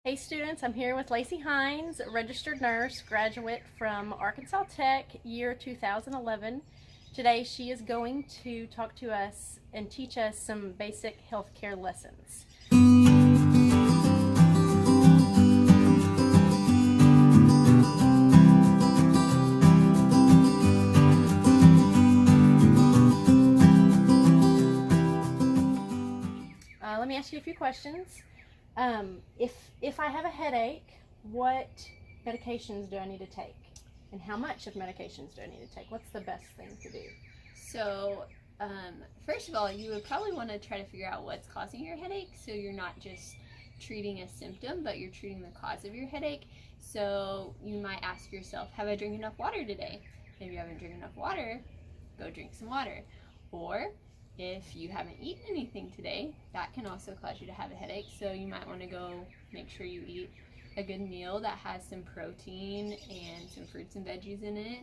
Hey students, I'm here with Lacey Hines, registered nurse, graduate from Arkansas Tech, year 2011. Today she is going to talk to us and teach us some basic healthcare lessons. Let me ask you a few questions. If I have a headache, what medications do I need to take? And how much of medications do I need to take? What's the best thing to do? So, first of all, you would probably want to try to figure out what's causing your headache, so you're not just treating a symptom, but you're treating the cause of your headache. So you might ask yourself, have I drank enough water today? If you haven't drank enough water, go drink some water. Or if you haven't eaten anything today, that can also cause you to have a headache. So you might want to go make sure you eat a good meal that has some protein and some fruits and veggies in it,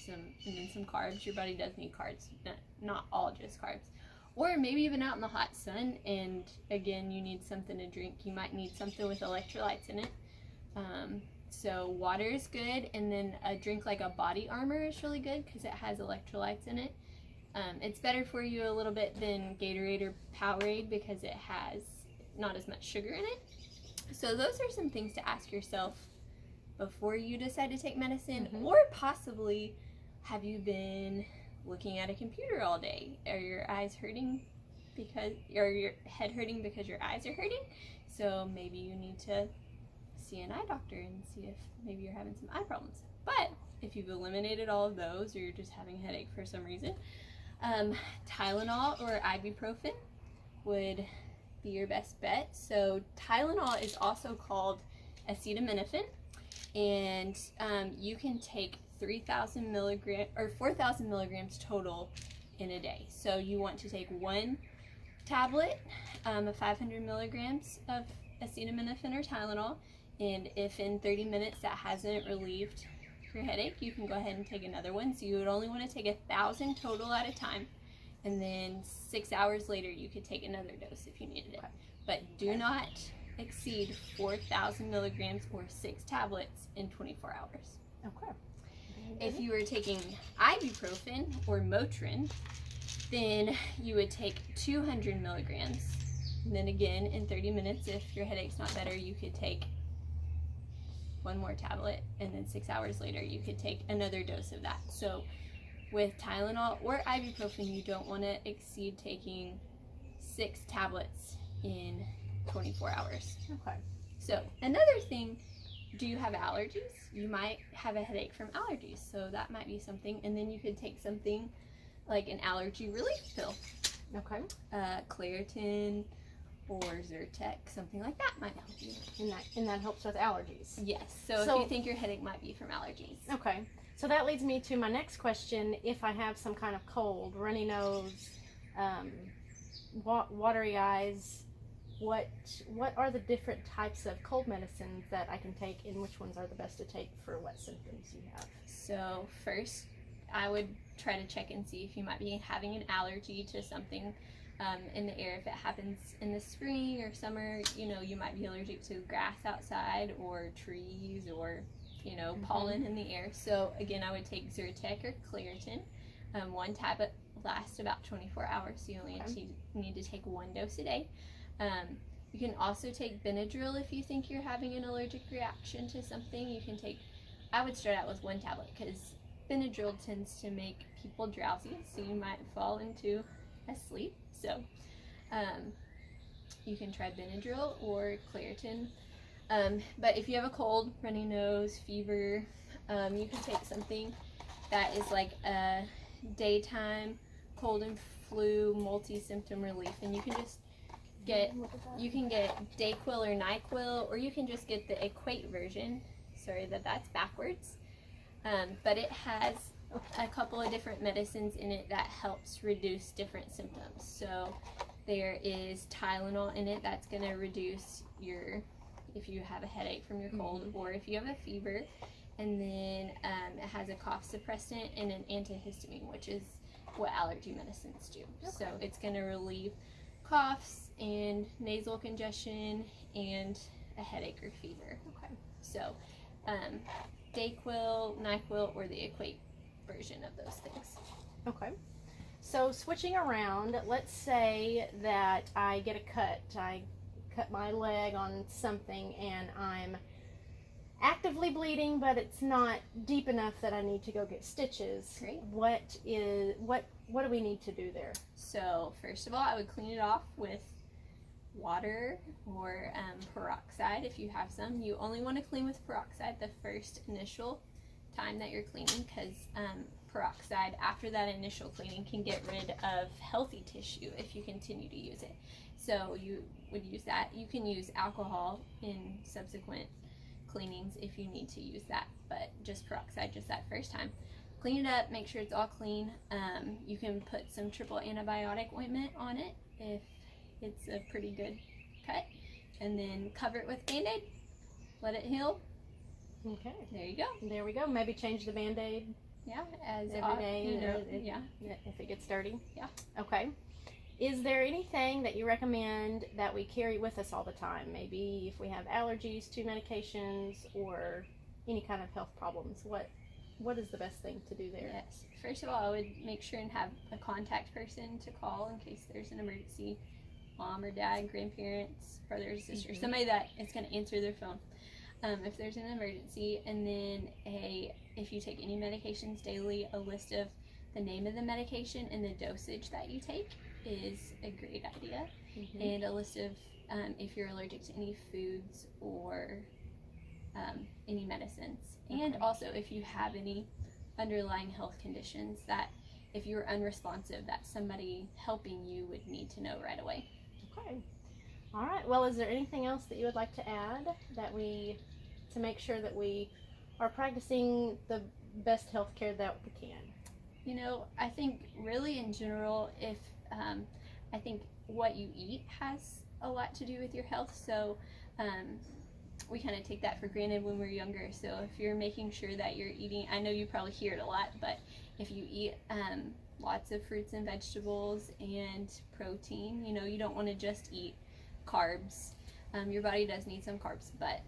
and then some carbs. Your body does need carbs, not all just carbs. Or maybe even out in the hot sun, and again, you need something to drink. You might need something with electrolytes in it. So water is good, and then a drink like a Body Armor is really good because it has electrolytes in it. It's better for you a little bit than Gatorade or Powerade because it has not as much sugar in it. So those are some things to ask yourself before you decide to take medicine. Or possibly, have you been looking at a computer all day? Are your eyes hurting or your head hurting because your eyes are hurting? So maybe you need to see an eye doctor and see if maybe you're having some eye problems. But if you've eliminated all of those, or you're just having a headache for some reason, Tylenol or ibuprofen would be your best bet. So Tylenol is also called acetaminophen, and you can take 3,000 milligrams or 4,000 milligrams total in a day. So you want to take one tablet of 500 milligrams of acetaminophen or Tylenol, and if in 30 minutes that hasn't relieved your headache, you can go ahead and take another one. So you would only want to take 1,000 total at a time, and then 6 hours later you could take another dose if you needed it. But do not exceed 4,000 milligrams or 6 tablets in 24 hours. Okay. If you were taking ibuprofen or Motrin, then you would take 200 milligrams. And then again, in 30 minutes, if your headache's not better, you could take one more tablet, and then 6 hours later you could take another dose of that. So with Tylenol or ibuprofen, you don't want to exceed taking 6 tablets in 24 hours. Okay. So another thing, do you have allergies? You might have a headache from allergies, so that might be something. And then you could take something like an allergy relief pill. Okay. Claritin or Zyrtec, something like that might help you. And that helps with allergies. Yes. So if you think your headache might be from allergies. Okay. So that leads me to my next question. If I have some kind of cold, runny nose, watery eyes, what are the different types of cold medicines that I can take, and which ones are the best to take for what symptoms you have? So first, I would try to check and see if you might be having an allergy to something in the air. If it happens in the spring or summer, you might be allergic to grass outside or trees or pollen in the air. So again, I would take Zyrtec or Claritin. One tablet lasts about 24 hours, so you only need to take one dose a day. You can also take Benadryl if you think you're having an allergic reaction to something. I would start out with one tablet because Benadryl tends to make people drowsy, so you might fall into a sleep. So you can try Benadryl or Claritin. But if you have a cold, runny nose, fever, you can take something that is like a daytime cold and flu multi-symptom relief, and you can get Dayquil or NyQuil, or you can just get the Equate version. Sorry that's backwards. But it has a couple of different medicines in it that helps reduce different symptoms. So there is Tylenol in it that's going to reduce if you have a headache from your cold, or if you have a fever. And then it has a cough suppressant and an antihistamine, which is what allergy medicines do. Okay. So it's going to relieve coughs and nasal congestion and a headache or fever. Okay. So, Dayquil, NyQuil, or the Equate version of those things. Okay. So switching around, let's say that I get a cut. I cut my leg on something and I'm actively bleeding, but it's not deep enough that I need to go get stitches. Great. What do we need to do there? So first of all, I would clean it off with water or peroxide if you have some. You only want to clean with peroxide the first initial time that you're cleaning, because peroxide after that initial cleaning can get rid of healthy tissue if you continue to use it. So you would use that. You can use alcohol in subsequent cleanings if you need to use that, but just peroxide just that first time. Clean it up, make sure it's all clean. You can put some triple antibiotic ointment on it if it's a pretty good cut, and then cover it with Band-Aid, let it heal. Okay. There you go. There we go. Maybe change the Band-Aid Yeah, as every day, yeah. if it gets dirty. Yeah. Okay. Is there anything that you recommend that we carry with us all the time? Maybe if we have allergies to medications or any kind of health problems, what is the best thing to do there? Yes. First of all, I would make sure and have a contact person to call in case there's an emergency. Mom or dad, grandparents, brothers, sisters, somebody that is going to answer their phone if there's an emergency. And then if you take any medications daily, a list of the name of the medication and the dosage that you take is a great idea. Mm-hmm. And a list of if you're allergic to any foods or any medicines. Okay. And also if you have any underlying health conditions that if you're unresponsive, that somebody helping you would need to know right away. Okay. All right. Well, is there anything else that you would like to add to make sure that we are practicing the best health care that we can? You know, I think really in general, I think what you eat has a lot to do with your health. So we kind of take that for granted when we're younger. So if you're making sure that you're eating, I know you probably hear it a lot, but if you eat lots of fruits and vegetables and protein, you know, you don't want to just eat carbs. Your body does need some carbs, but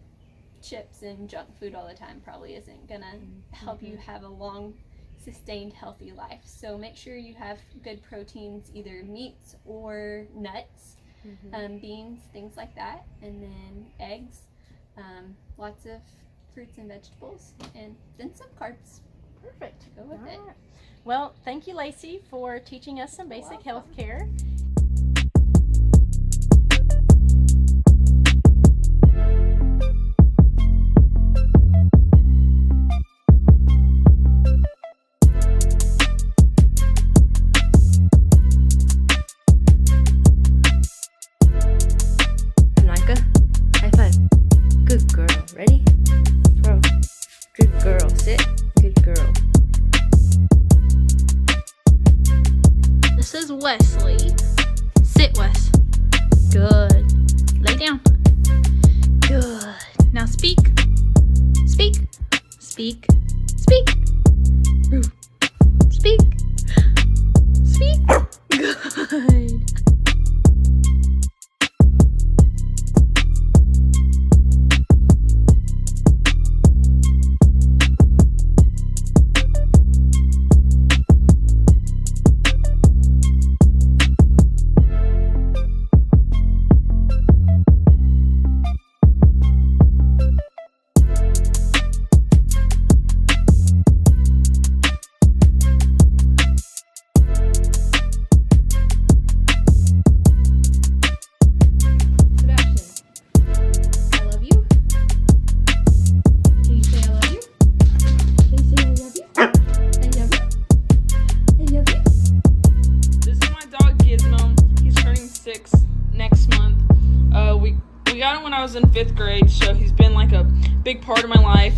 chips and junk food all the time probably isn't gonna help you have a long sustained healthy life. So make sure you have good proteins, either meats or nuts, beans, things like that, and then eggs, lots of fruits and vegetables, and then some carbs. Perfect. Go with it. Right. Well, thank you, Lacey, for teaching us some basic health care. High five. Good girl. Ready? Throw. Good girl. Sit. Good girl. This is Wesley. Sit, Wes. Good. Lay down. Good. Now speak. Speak. Speak. Speak. Roof. Speak. Speak. Good. Next month. We got him when I was in 5th grade, so he's been like a big part of my life.